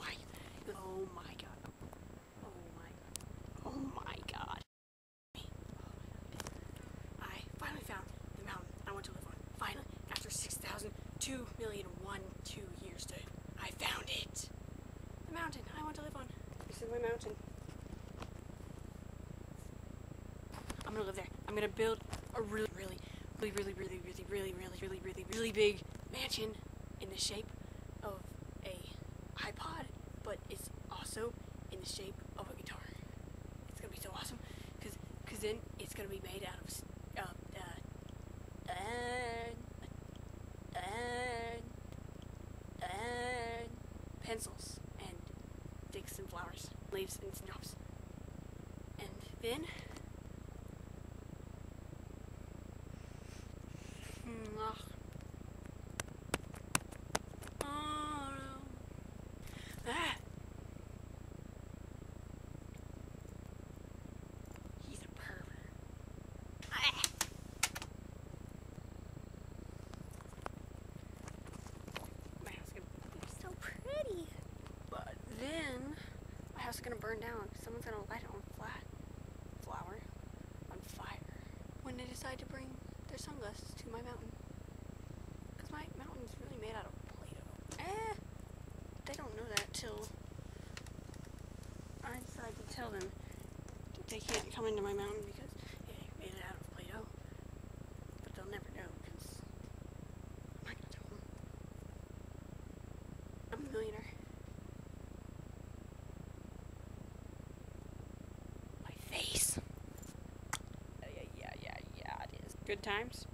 my god. Oh my god. Oh my god. I finally found the mountain I want to live on. Finally, after 6,002,001,2 years, I found it. The mountain I want to live on. This is my mountain. I'm gonna live there. I'm gonna build a really big mansion in the shape of a iPod, but it's also in the shape of a guitar. It's gonna be so awesome, cause then it's gonna be made out of pencils and sticks and flowers, leaves and drops, and then. He's a pervert. My house is gonna be so pretty. But then my house is gonna burn down. Someone's gonna light it on fire when they decide to bring their sunglasses to my mountain. Because my mountain is really made out of Play-Doh. They don't know that till I decide to tell them that they can't come into my mountain because they made it out of Play-Doh. But they'll never know because I'm not gonna tell them. I'm a millionaire. My face. Yeah, it is. Good times.